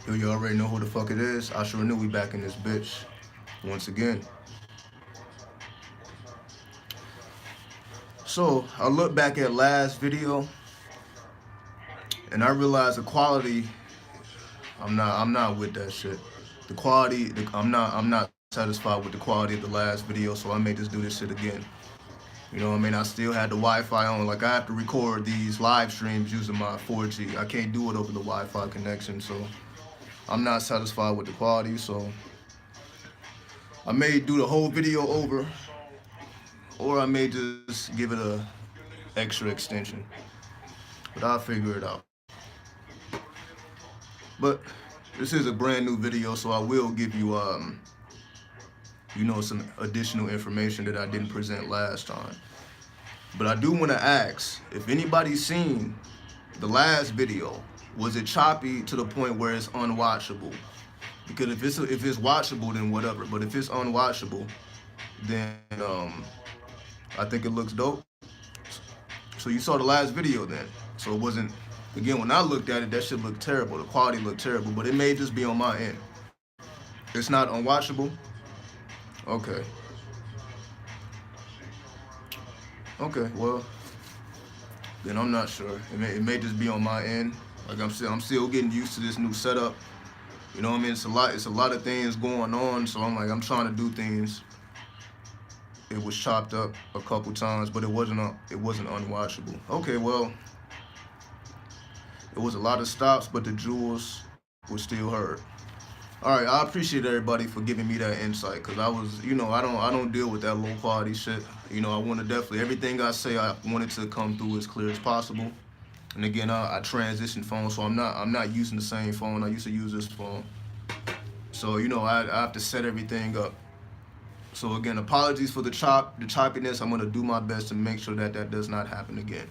You already know who the fuck it is. Asharenu, we back in this bitch once again. So I look back at last video and I realized the quality. I'm not with that shit. The quality. I'm not satisfied with the quality of the last video. So I may just do this shit again. You know what I mean? I still had the Wi-Fi on. Like I have to record these live streams using my 4G. I can't do it over the Wi-Fi connection. So I'm not satisfied with the quality. So I may do the whole video over, or I may just give it a extra extension. But I'll figure it out. But this is a brand new video, so I will give you some additional information that I didn't present last time. But I do want to ask if anybody's seen the last video. Was it choppy to the point where it's unwatchable? Because if it's watchable, then whatever. But if it's unwatchable, then I think it looks dope. So you saw the last video then. So it wasn't. Again, when I looked at it, that shit looked terrible. The quality looked terrible, but it may just be on my end. It's not unwatchable. Okay. Okay. Well, then I'm not sure. It may just be on my end. Like I'm still getting used to this new setup. You know what I mean? It's a lot of things going on. So I'm trying to do things. It was chopped up a couple times, but it wasn't unwatchable. Okay. Well, it was a lot of stops, but the jewels were still heard. All right, I appreciate everybody for giving me that insight, cause I don't deal with that low quality shit. I want to definitely everything I say I want it to come through as clear as possible. And again, I transitioned phones, so I'm not using the same phone I used to use this phone. So I have to set everything up. So again, apologies for the choppiness. I'm gonna do my best to make sure that that does not happen again.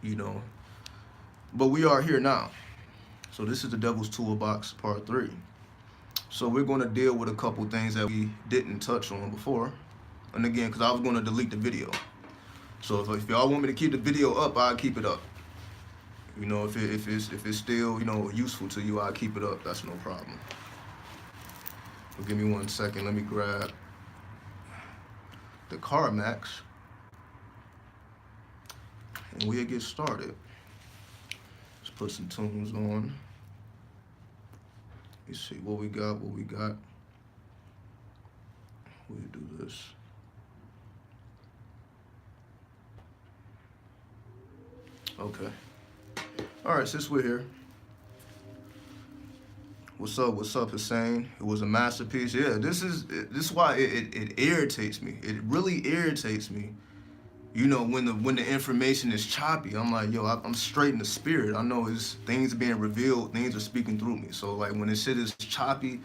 You know, but we are here now. So this is the Devil's Toolbox Part 3. So we're going to deal with a couple things that we didn't touch on before. And again, because I was going to delete the video. So if y'all want me to keep the video up, I'll keep it up. If it's still, useful to you, I'll keep it up. That's no problem. So give me 1 second. Let me grab the CarMax. And we'll get started. Let's put some tunes on. Let's see what we got. We'll do this. Okay. All right, since we're here. What's up, Hussein? It was a masterpiece. Yeah, this is why it irritates me. It really irritates me. When the information is choppy, I'm like, yo, I'm straight in the spirit. I know it's things are being revealed, things are speaking through me. So like when this shit is choppy,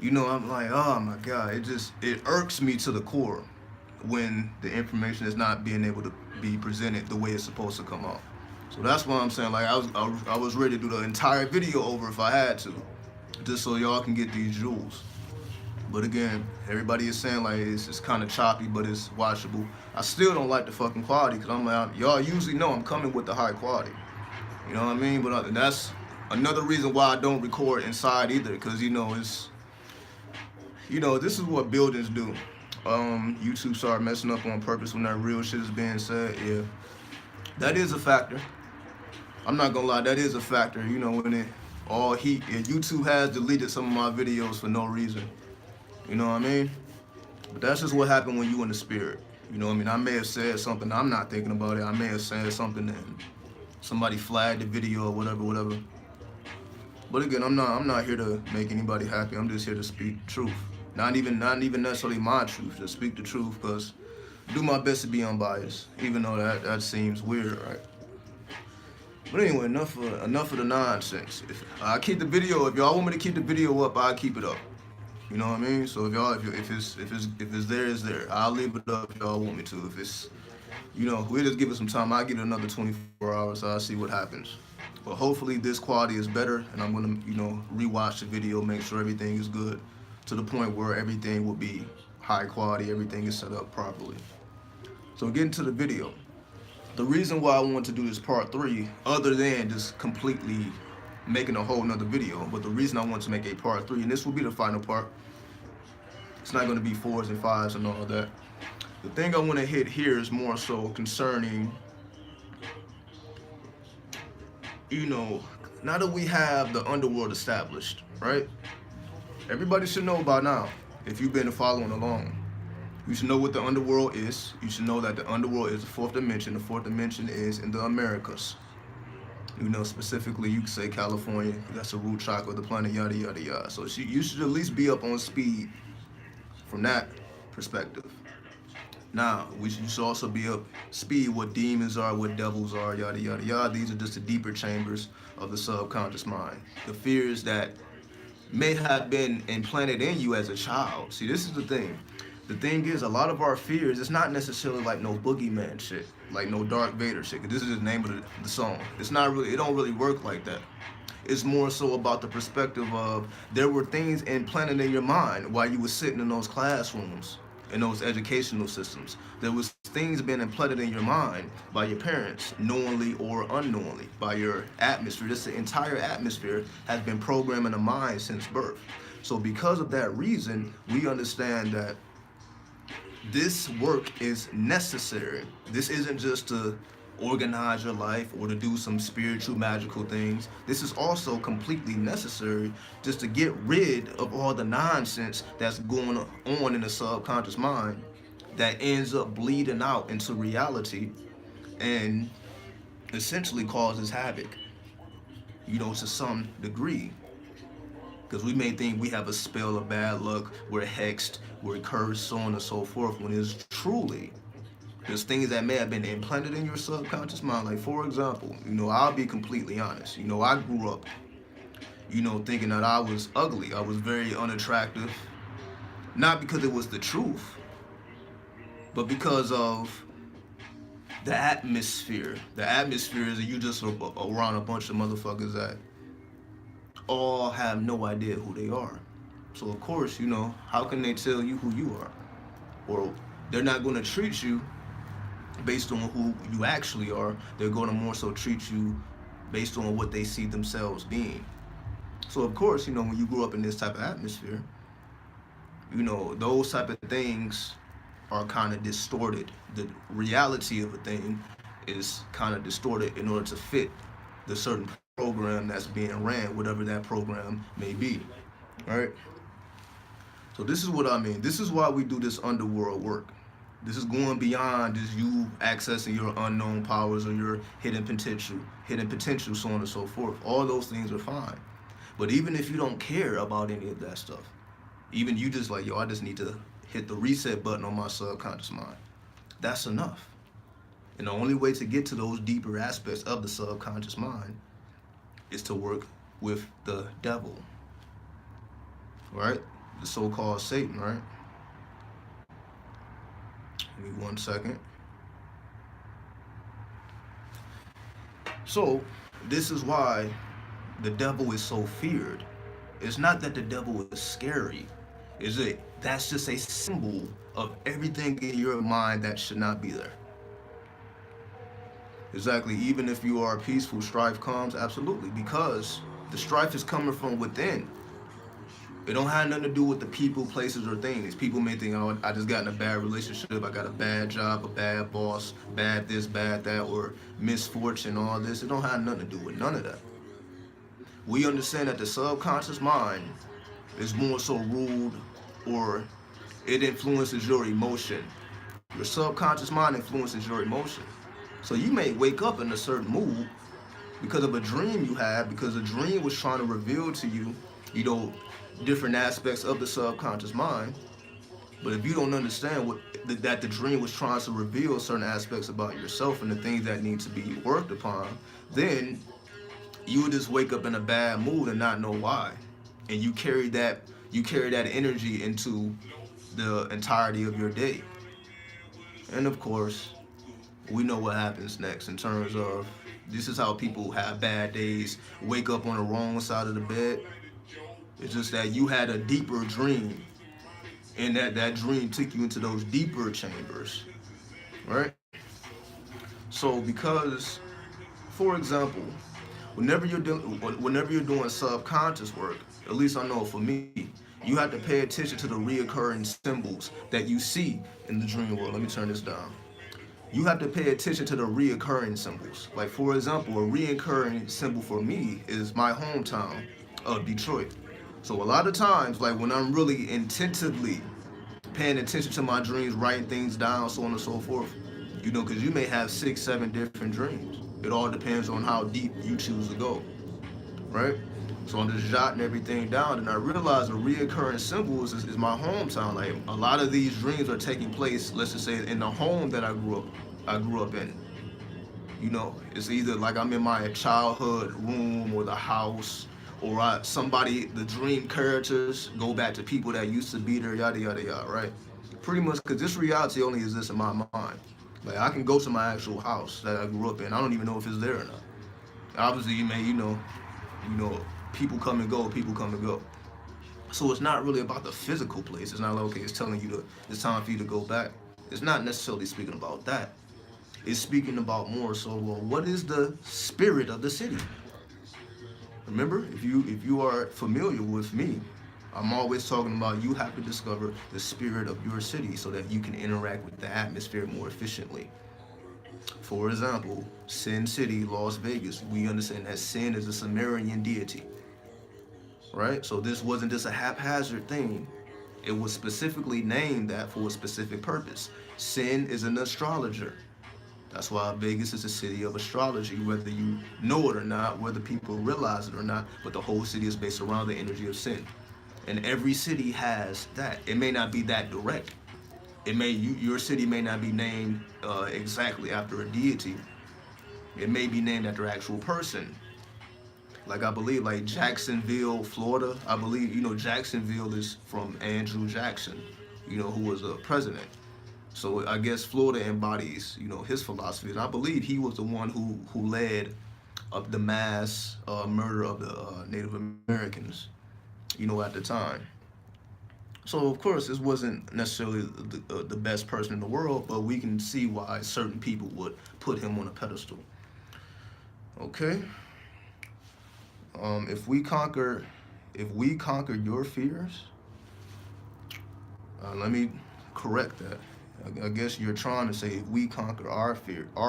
I'm like, oh my God, it irks me to the core when the information is not being able to be presented the way it's supposed to come out. So that's why I'm saying, like, I was ready to do the entire video over if I had to, just so y'all can get these jewels. But again, everybody is saying like it's kind of choppy, but it's watchable. I still don't like the fucking quality, because I'm like, y'all usually know I'm coming with the high quality. You know what I mean? But that's another reason why I don't record inside either, because this is what buildings do. YouTube started messing up on purpose when that real shit is being said. Yeah, that is a factor. I'm not gonna lie, that is a factor. When it all heat, and YouTube has deleted some of my videos for no reason. You know what I mean? But that's just what happened when you in the spirit. You know what I mean? I may have said something, I'm not thinking about it. I may have said something and somebody flagged the video or whatever. But again, I'm not here to make anybody happy. I'm just here to speak truth. Not even necessarily my truth, just speak the truth, because I do my best to be unbiased, even though that seems weird, right? But anyway, enough of the nonsense. If y'all want me to keep the video up, I'll keep it up. You know what I mean? So if it's there, it's there. I'll leave it up if y'all want me to. If it's, we'll just give it some time. I'll give it another 24 hours. I'll see what happens. But hopefully this quality is better, and I'm gonna, rewatch the video, make sure everything is good, to the point where everything will be high quality, everything is set up properly. So getting to the video. The reason why I want to do this part 3, other than just completely making a whole nother video. But the reason I want to make a part 3, and this will be the final part, it's not going to be 4s and 5s and all of that. The thing I want to hit here is more so concerning, you know, now that we have the underworld established, right? Everybody should know by now, if you've been following along, you should know what the underworld is. You should know that the underworld is the 4th dimension. The 4th dimension is in the Americas. You know, specifically, you could say California. That's the root chakra of the planet, yada, yada, yada. So you should at least be up on speed from that perspective. Now, you should also be up speed what demons are, what devils are, yada, yada, yada. These are just the deeper chambers of the subconscious mind. The fears that may have been implanted in you as a child. See, this is the thing. The thing is, a lot of our fears, it's not necessarily like no boogeyman shit, like no Darth Vader shit. This is the name of the song. It's not really, it don't really work like that. It's more so about the perspective of there were things implanted in your mind while you were sitting in those classrooms, in those educational systems. There was things being implanted in your mind by your parents, knowingly or unknowingly, by your atmosphere. This entire atmosphere has been programmed in the mind since birth. So because of that reason, we understand that this work is necessary. This isn't just to organize your life or to do some spiritual magical things. This is also completely necessary just to get rid of all the nonsense that's going on in the subconscious mind that ends up bleeding out into reality and essentially causes havoc, you know, to some degree. Because we may think we have a spell of bad luck, we're hexed, we're cursed, so on and so forth, when it's truly there's things that may have been implanted in your subconscious mind. Like, for example, you know, I'll be completely honest. You know, I grew up, you know, thinking that I was ugly. I was very unattractive. Not because it was the truth, but because of the atmosphere. The atmosphere is that you just around a bunch of motherfuckers that all have no idea who they are. So of course, you know, how can they tell you who you are? Or they're not going to treat you based on who you actually are. They're going to more so treat you based on what they see themselves being. So of course, you know, when you grew up in this type of atmosphere, you know, those type of things are kind of distorted. The reality of a thing is kind of distorted in order to fit the certain program that's being ran, whatever that program may be, right? So this is what I mean. This is why we do this underworld work. This is going beyond just you accessing your unknown powers or your hidden potential, so on and so forth. All those things are fine. But even if you don't care about any of that stuff, even you just like, yo, I just need to hit the reset button on my subconscious mind, that's enough. And the only way to get to those deeper aspects of the subconscious mind is to work with the devil, right? The so-called Satan, right? Give me 1 second. So, this is why the devil is so feared. It's not that the devil is scary. That's just a symbol of everything in your mind that should not be there. Exactly. Even if you are peaceful, strife comes, absolutely, because the strife is coming from within. It don't have nothing to do with the people, places, or things. People may think, oh, I just got in a bad relationship, I got a bad job, a bad boss, bad this, bad that, or misfortune, all this. It don't have nothing to do with none of that. We understand that the subconscious mind is more so ruled, or it influences your emotion. Your subconscious mind influences your emotion. So you may wake up in a certain mood because of a dream you had, because a dream was trying to reveal to you, you know, different aspects of the subconscious mind. But if you don't understand that the dream was trying to reveal certain aspects about yourself and the things that need to be worked upon, then you would just wake up in a bad mood and not know why. And you carry that energy into the entirety of your day. And of course, we know what happens next in terms of, this is how people have bad days, wake up on the wrong side of the bed. It's just that you had a deeper dream, and that dream took you into those deeper chambers, right? So because, for example, whenever you're doing subconscious work, at least I know for me, you have to pay attention to the reoccurring symbols that you see in the dream world. Let me turn this down. You have to pay attention to the reoccurring symbols. Like, for example, a reoccurring symbol for me is my hometown of Detroit. So a lot of times, like when I'm really intensively paying attention to my dreams, writing things down, so on and so forth, because you may have 6, 7 different dreams. It all depends on how deep you choose to go, right? So I'm just jotting everything down, and I realize the reoccurring symbols is my hometown. Like a lot of these dreams are taking place, let's just say, in the home that I grew up in. It's either like I'm in my childhood room or the house, or the dream characters go back to people that used to be there, yada yada yada, right? Pretty much, because this reality only exists in my mind. Like I can go to my actual house that I grew up in. I don't even know if it's there or not. Obviously, people come and go, people come and go. So it's not really about the physical place. It's not like, okay, it's telling you it's time for you to go back. It's not necessarily speaking about that. It's speaking about more so, well, what is the spirit of the city? Remember, if you are familiar with me, I'm always talking about you have to discover the spirit of your city so that you can interact with the atmosphere more efficiently. For example, Sin City, Las Vegas, we understand that Sin is a Sumerian deity, right? So this wasn't just a haphazard thing. It was specifically named that for a specific purpose. Sin is an astrologer. That's why Vegas is a city of astrology, whether you know it or not, whether people realize it or not, but the whole city is based around the energy of Sin. And every city has that. It may not be that direct. Your city may not be named exactly after a deity. It may be named after an actual person. Like I believe, like Jacksonville, Florida. I believe Jacksonville is from Andrew Jackson, who was a president. So I guess Florida embodies his philosophy, and I believe he was the one who led up the mass murder of the Native Americans, at the time. So of course this wasn't necessarily the best person in the world, but we can see why certain people would put him on a pedestal. Okay. If we conquer your fears, let me correct that. I guess you're trying to say if we conquer our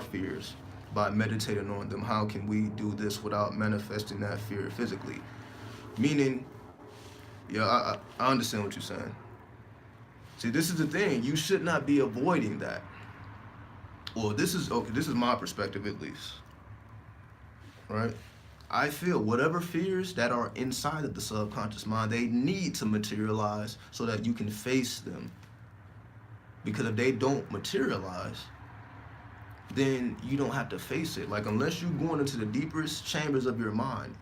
fears by meditating on them, how can we do this without manifesting that fear physically? Meaning, yeah, I understand what you're saying. See, this is the thing. You should not be avoiding that. Well, this is my perspective at least. Right? I feel whatever fears that are inside of the subconscious mind, they need to materialize so that you can face them. Because if they don't materialize, then you don't have to face it. Like, unless you're going into the deepest chambers of your mind.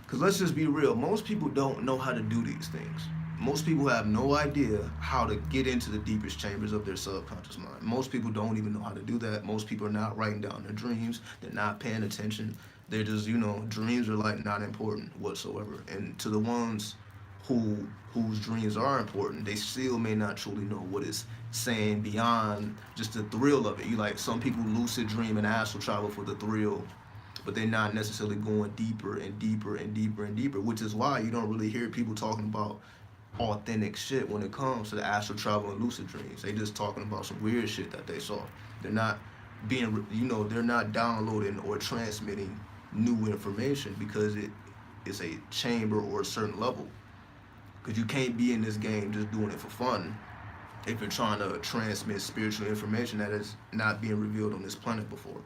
Because let's just be real, most people don't know how to do these things. Most people have no idea how to get into the deepest chambers of their subconscious mind. Most people don't even know how to do that. Most people are not writing down their dreams. They're not paying attention. They're just, dreams are like not important whatsoever. And to the ones whose dreams are important, they still may not truly know what it's saying beyond just the thrill of it. Some people lucid dream and astral travel for the thrill, but they're not necessarily going deeper and deeper and deeper and deeper, which is why you don't really hear people talking about authentic shit when it comes to the astral travel and lucid dreams. They just talking about some weird shit that they saw. They're not they're not downloading or transmitting new information because it is a chamber or a certain level. Because you can't be in this game just doing it for fun if you're trying to transmit spiritual information that is not being revealed on this planet before.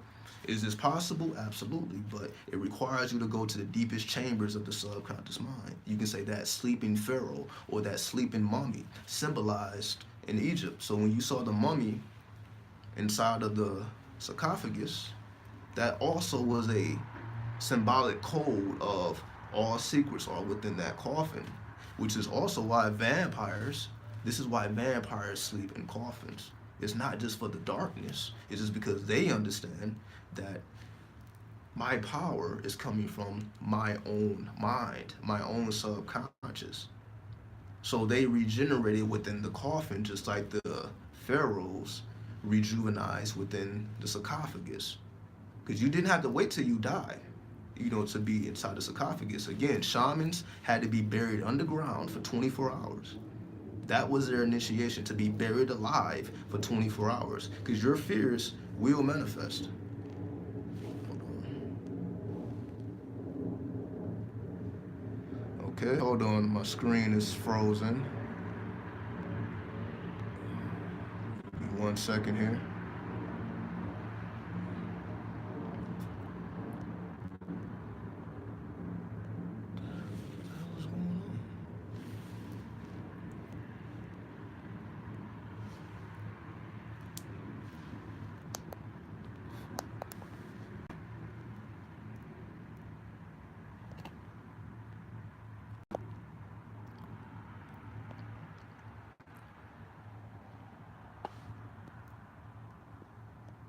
Is this possible? Absolutely, but it requires you to go to the deepest chambers of the subconscious mind. You can say that sleeping pharaoh or that sleeping mummy symbolized in Egypt. So when you saw the mummy inside of the sarcophagus, that also was a symbolic code of all secrets are within that coffin, which is also why vampires sleep in coffins. It's not just for the darkness. It's just because they understand that my power is coming from my own mind, my own subconscious. So they regenerated within the coffin just like the pharaohs rejuvenized within the sarcophagus. Because you didn't have to wait till you die. to be inside the sarcophagus. Again, shamans had to be buried underground for 24 hours. That was their initiation, to be buried alive for 24 hours. Because your fears will manifest. Okay, hold on. My screen is frozen. 1 second here.